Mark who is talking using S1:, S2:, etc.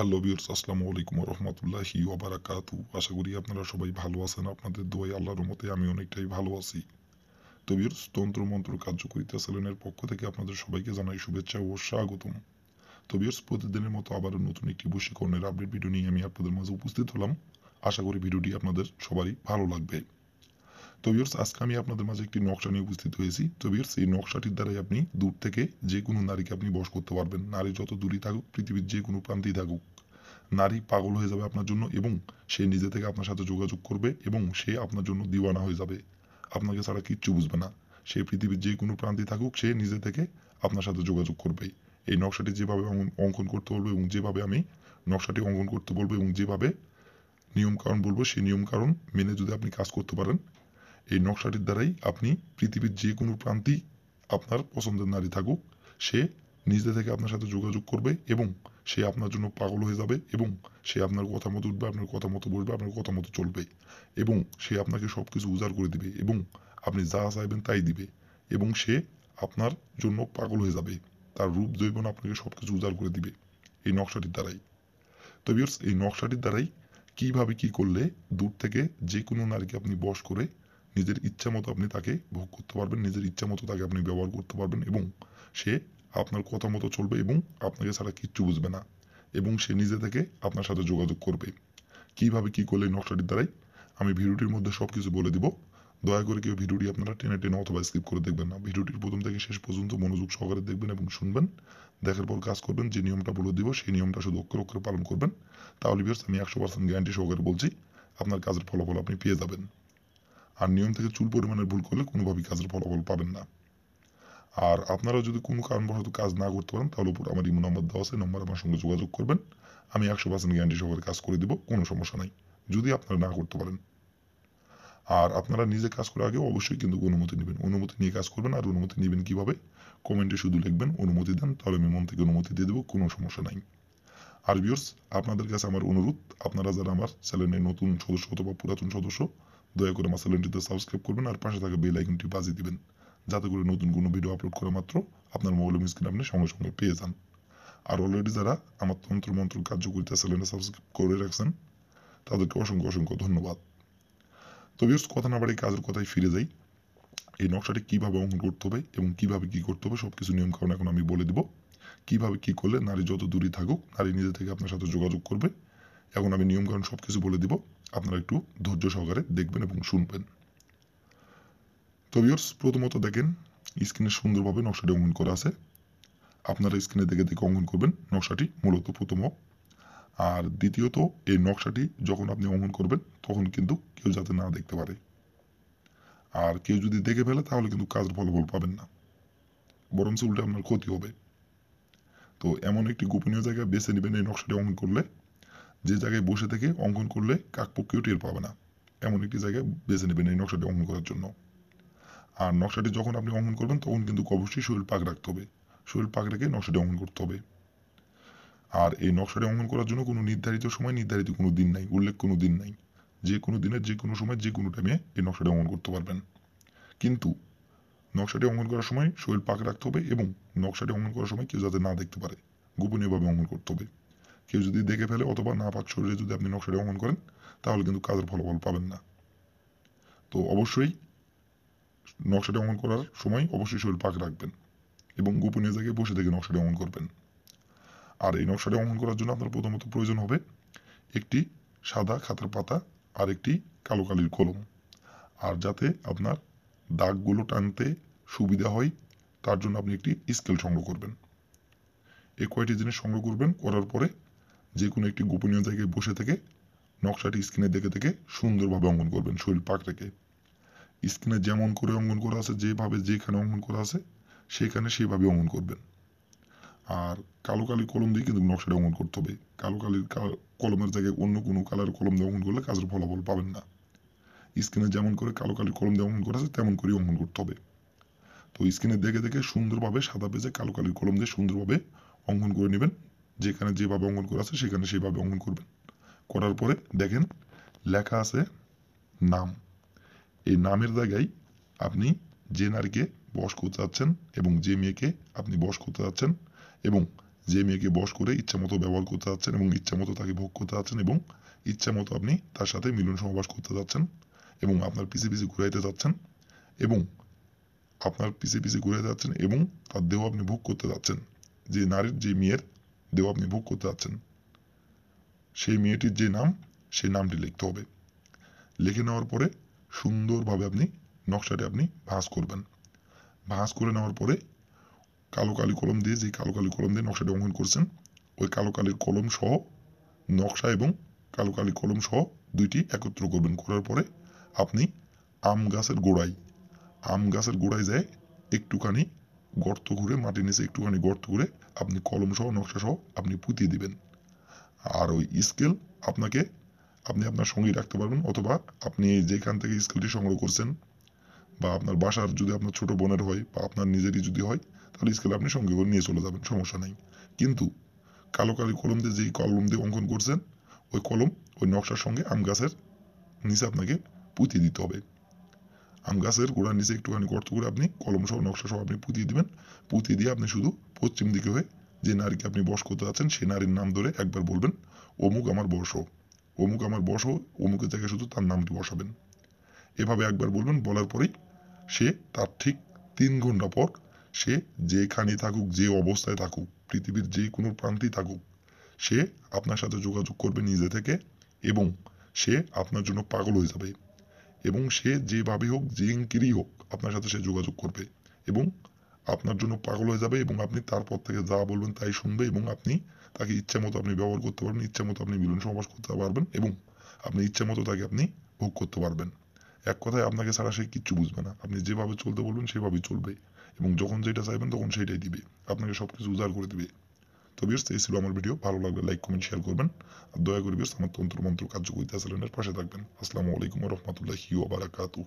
S1: Hello viewers, আসসালামু আলাইকুম ওয়া রাহমাতুল্লাহি ওয়া বারাকাতুহু। আশা করি আপনারা সবাই ভালো আছেন। আপনাদের দোয়ায় আল্লাহর রহমতে আমি অনেকটাই ভালো আছি। তো ভিউয়ার্স, তন্ত্র মন্ত্র কার্যকরিতা চ্যানেলের পক্ষ থেকে আপনাদের সবাইকে জানাই শুভেচ্ছা ও স্বাগতম। তো ভিউয়ার্স, প্রতিদিনের মতো আবারও নতুন একটি বশীকরণের আপডেট ভিডিও নিয়ে আমি আপনাদের মাঝে উপস্থিত হলাম। আশা করি ভিডিওটি আপনাদের সবারই ভালো লাগবে। তো ভিউয়ার্স, আজকে আমি আপনাদের মাঝে একটি নকশা নিয়ে উপস্থিত হয়েছি। তো ভিউয়ার্স, এই নকশাটির দ্বারাই আপনি দূর থেকে যে কোনো নারীকে আপনি বশ করতে পারবেন। নারী যত দূরই থাকুক, পৃথিবীর যে কোনো প্রান্তেই থাকুক, নারী পাগল হয়ে যাবে আপনার জন্য এবং সে নিজে থেকে আপনার সাথে যোগাযোগ করবে এবং সে আপনার জন্য দিওয়ানা হয়ে যাবে। আপনাকে ছাড়া কিচ্ছু বুঝবে না। সে পৃথিবীর যে কোনো প্রান্তে থাকুক, সে নিজে থেকে আপনার সাথে যোগাযোগ করবে। এই নকশাটি যেভাবে অঙ্কন করতে বলবে এবং যেভাবে আমি নকশাটি অঙ্কন করতে বলবো এবং যেভাবে নিয়মকানুন বলবো, সেই নিয়মকানুন মেনে যদি আপনি কাজ করতে পারেন, এই নকশাটির দ্বারাই আপনি পৃথিবীর যে কোনো প্রান্তেই আপনার পছন্দের নারী থাকুক, সে নিজে থেকে আপনার সাথে যোগাযোগ করবে এবং সে আপনার জন্য পাগল হয়ে যাবে এবং সে আপনার কথা মতো উঠবে, আপনার কথা মতো বসবে, আপনার কথা মতো চলবে এবং সে আপনাকে সব কিছু উজাড় করে দিবে এবং আপনি যা চাইবেন তাই দিবে এবং সে আপনার জন্য পাগল হয়ে যাবে। তার রূপ যৌবন আপনাকে সব কিছু উজাড় করে দিবে এই নকশাটির দ্বারাই। তো ভিউয়ার্স, এই নকশাটির দ্বারাই কিভাবে কি করলে দূর থেকে যে কোনো নারীকে আপনি বশ করে নিজের ইচ্ছা মতো আপনি তাকে ভোগ করতে পারবেন, নিজের ইচ্ছা মতো তাকে আপনি ব্যবহার করতে পারবেন এবং সে আপনার কথা মতো চলবে এবং আপনাকে ছাড়া কিচ্ছু বুঝবে না এবং সে নিজে থেকে আপনার সাথে যোগাযোগ করবে। কিভাবে কি করলে এই নকশাটির দ্বারাই আমি ভিডিওটির মধ্যে সব কিছু বলে দিব। দয়া করে কেউ ভিডিওটি আপনারা টেনে টেনে অথবা স্কিপ করে দেখবেন না। ভিডিওটির প্রথম থেকে শেষ পর্যন্ত মনোযোগ সহকারে দেখবেন এবং শুনবেন। দেখার পর কাজ করবেন। যে নিয়মটা বলে দিব সেই নিয়মটা শুধু অক্ষরে অক্ষরে পালন করবেন। তাহলে ভিউয়ার্স, আমি 100% গ্যারান্টি সহকারে বলছি, আপনার কাজের ফলাফল আপনি পেয়ে যাবেন। আর নিয়ম থেকে চুল পরিমাণের ভুল করলে কোনোভাবেই কাজের ফলাফল পাবেন না। আর আপনারা যদি কোনো কারণবশত কাজ না করতে পারেন, তাহলে উপর আমার ইমো নাম্বার দেওয়া আছে, নম্বর আমার সঙ্গে যোগাযোগ করবেন। আমি 100% গ্যারান্টি সহকারে কাজ করে দিব, কোনো সমস্যা নাই, যদি আপনারা না করতে পারেন। আর আপনারা নিজে কাজ করার আগে অবশ্যই কিন্তু অনুমতি নেবেন। অনুমতি নিয়ে কাজ করবেন। আর অনুমতি নেবেন কিভাবে? কমেন্টে শুধু লিখবেন অনুমতি দেন, তাহলে আমি মন থেকে অনুমতি দিয়ে দেবো, কোনো সমস্যা নাই। আর ভিউয়ার্স, আপনাদের কাছে আমার অনুরোধ, আপনারা যারা আমার চ্যানেলের নতুন সদস্য অথবা পুরাতন সদস্য, দয়া করে আমার চ্যানেলটিতে সাবস্ক্রাইব করবেন আর পাশে থাকা বেল আইকনটি বাজিয়ে দিবেন, যাতে করে নতুন কোনো ভিডিও আপলোড করা মাত্র আপনার মোবাইল স্ক্রিনে আপনি সঙ্গে সঙ্গে পেয়ে যান। আর অলরেডি যারা আমার তন্ত্র মন্ত্র কার্যকরিতা চ্যানেলে সাবস্ক্রাইব করে রাখছেন, তাদেরকে অসংখ্য অসংখ্য ধন্যবাদ। তো ভিউয়ার্স, কথা না বাড়ি কাজের কথায় ফিরে যাই। এই নকশাটি কিভাবে অঙ্কন করতে হবে এবং কিভাবে কি করতে হবে সবকিছু নিয়ম কানুন এখন আমি বলে দিব। কিভাবে কি করলে নারী যত দূরই থাকুক, নারী নিজে থেকে আপনার সাথে যোগাযোগ করবে। এখন আমি নিয়ম কানুন সবকিছু বলে দিব, আপনারা একটু ধৈর্য সহকারে দেখবেন এবং শুনবেন। তো ভিউয়ার্স, প্রথমত দেখেন, স্ক্রিনে সুন্দরভাবে নকশাটি অঙ্কন করা আছে। আপনারা স্ক্রিনে দেখে দেখে অঙ্কন করবেন নকশাটি, মূলত প্রথম। আর দ্বিতীয়ত, এই নকশাটি যখন আপনি অঙ্কন করবেন তখন কিন্তু কেউ যাতে না দেখতে পারে। আর কেউ যদি দেখে ফেলে তাহলে কিন্তু কাজের ফলাফল পাবেন না, বরঞ্চ উল্টে আপনার ক্ষতি হবে। তো এমন একটি গোপনীয় জায়গা বেছে নেবেন এই নকশাটি অঙ্কন করলে, যে জায়গায় বসে থেকে অঙ্কন করলে কাকপক্ষেও টের পাবে না। এমন একটি জায়গায় বেছে নেবেন এই নকশাটি অঙ্কন করার জন্য। আর নকশাটি যখন আপনি অঙ্কন করবেন তখন কিন্তু অবশ্যই শরীর পাক রাখতে হবে। শরীর পাক রেখে নকশাটি অঙ্কন করতে হবে। আর এই নকশাটি অঙ্কন করার জন্য কোনো নির্ধারিত সময়, নির্ধারিত কোনো দিন নাই, উল্লেখ কোনো দিন নাই। যে কোনো দিনের যে কোনো সময়, যে কোনো টাইমে এই নকশাটি অঙ্কন করতে পারবেন। কিন্তু নকশাটি অঙ্কন করার সময় শরীর পাক রাখতে হবে এবং নকশাটি অঙ্কন করার সময় কেউ যাতে না দেখতে পারে, গোপনীয়ভাবে অঙ্কন করতে হবে। কেউ যদি দেখে ফেলে অথবা না পাক শরীরে যদি আপনি নকশাটি অঙ্কন করেন, তাহলে কিন্তু কাজের ফলাফল পাবেন না। তো অবশ্যই নকশাটি অঙ্কন করার সময় অবশ্যই শরীর পাক রাখবেন এবং গোপনীয় জায়গায় বসে থেকে নকশাটি অঙ্কন করবেন। আর এই নকশাটি অঙ্কন করার জন্য আপনার প্রথমত প্রয়োজন হবে একটি সাদা খাতার পাতা আর একটি কালো কালির কলম। আর যাতে আপনার দাগগুলো টানতে সুবিধা হয়, তার জন্য আপনি একটি স্কেল সংগ্রহ করবেন। এই কয়টি জিনিস সংগ্রহ করবেন, করার পরে যে কোনো একটি গোপনীয় জায়গায় বসে থেকে নকশাটি স্ক্রিনে দেখে দেখে সুন্দরভাবে অঙ্কন করবেন, শরীর পাক রেখে। স্ক্রিনে যেমন করে অঙ্কন করা আছে, যেভাবে যেখানে অঙ্কন করা আছে সেখানে সেভাবে অঙ্কন করবেন। আর কালো কালি কলম দিয়ে কিন্তু নকশাটা অঙ্কন করতে হবে। কালো কালির কলমের জায়গায় অন্য কোনো কালার কলম দিয়ে অঙ্কন করলে কাজের ফলাফল পাবেন না। স্ক্রিনে যেমন করে কালো কালির কলম দিয়ে অঙ্কন করা আছে তেমন করেই অঙ্কন করতে হবে। তো স্ক্রিনে দেখে দেখে সুন্দরভাবে সাদা পেজে কালো কালির কলম দিয়ে সুন্দরভাবে অঙ্কন করে নেবেন। যেখানে যেভাবে অঙ্কন করা আছে সেখানে সেভাবে অঙ্কন করবেন। করার পরে দেখেন লেখা আছে নাম। এই নামের জায়গায় আপনি যে নারীকে বশ করতে চাচ্ছেন এবং যে মেয়েকে আপনি বশ করতে চাচ্ছেন এবং যে মেয়েকে বশ করে ইচ্ছা মতো ব্যবহার করতে যাচ্ছেন এবং ইচ্ছা মতো তাকে ভোগ করতে যাচ্ছেন এবং ইচ্ছা মতো আপনি তার সাথে মিলন সহবাস করতে যাচ্ছেন এবং আপনার পিছে পিছে ঘুরাইতে যাচ্ছেন এবং আপনার পিছে পিছে ঘুরে যাচ্ছেন এবং তার দেহ আপনি ভোগ করতে যাচ্ছেন, যে নারীর যে মেয়ের দেহ আপনি ভোগ করতে যাচ্ছেন সেই মেয়েটির যে নাম সেই নামটি লিখতে হবে। লিখে নেওয়ার পরে সুন্দরভাবে আপনি নকশাটি আপনি ভাঁজ করবেন। ভাঁজ করে নেওয়ার পরে কালো কালি কলম দিয়ে, যে কালো কালি কলম দিয়ে নকশাটি অঙ্কন করছেন ওই কালো কালির কলম সহ নকশা এবং কালো কালি কলম সহ দুইটি একত্র করবেন। করার পরে আপনি আম গাছের গোড়ায় যায় একটুখানি গর্ত করে, মাটির নিচে একটুখানি গর্ত করে আপনি কলম সহ নকশা সহ আপনি পুঁতিয়ে দিবেন। আর ওই স্কেল আপনি আপনার সঙ্গেই রাখতে পারবেন, অথবা আপনি যেখান থেকে স্কেলটি সংগ্রহ করছেন বা আপনার বাসার যদি আপনার ছোট বোনের হয় বা আপনার নিজেরই যদি হয় তাহলে স্কেল আপনি সঙ্গে করে নিয়ে চলে যাবেন, সমস্যা নাই। কিন্তু কালো কালি কলম দিয়ে যেই কলম দিয়ে অঙ্কন করছেন ওই কলম ওই নকশার সঙ্গে আম গাছের নিচে আপনাকে পুঁতিয়ে দিতে হবে। আম গাছের গোড়ার নিচে একটুখানি গর্ত করে আপনি কলম সহ নকশা সহ আপনি পুঁতিয়ে দিবেন। পুঁতিয়ে দিয়ে আপনি শুধু পশ্চিম দিকে হয়ে যে নারীকে আপনি বশ করতে যাচ্ছেন সেই নারীর নাম ধরে একবার বলবেন, অমুক আমার বশ হো, অমুক আমার বশ হো, অমুকের জায়গায় শুধু তার নামটি বসাবেন। এভাবে একবার বলবেন, বলার পরেই সে তার ঠিক 3 ঘন্টা পর সে যেখানে থাকুক, যে অবস্থায় থাকুক, পৃথিবীর যে কোনো প্রান্তেই থাকুক, সে আপনার সাথে যোগাযোগ করবে নিজে থেকে এবং সে আপনার জন্য পাগল হয়ে যাবে এবং সে যেভাবে হোক যেঙ্কিরই হোক আপনার সাথে সে যোগাযোগ করবে এবং আপনার জন্য পাগল হয়ে যাবে এবং আপনি তারপর থেকে যা বলবেন তাই শুনবে এবং আপনি তাকে ইচ্ছা মতো আপনি ব্যবহার করতে পারবেন, ইচ্ছা মতো আপনি মিলন সমাবেশ করতে পারবেন এবং আপনি ইচ্ছা মতো তাকে আপনি ভোগ করতে পারবেন। এক কথায় আপনাকে ছাড়া সে কিচ্ছু বুঝবে না, আপনি যেভাবে চলতে বলবেন সেভাবেই চলবে এবং যখন যেটা চাইবেন তখন সেটাই দিবে, আপনাকে সবকিছু উজাড় করে দিবে। তো ভিউয়ার্স, এই ছিল আমার ভিডিও। ভালো লাগলে লাইক কমেন্ট শেয়ার করবেন আর দয়া করে ভিউয়ার্স আমার তন্ত্র মন্ত্র কার্যকরিতা চ্যানেলের পাশে থাকবেন। আসসালামু আলাইকুম ওয়া রাহমাতুল্লাহি ওয়া বারাকাতুহু।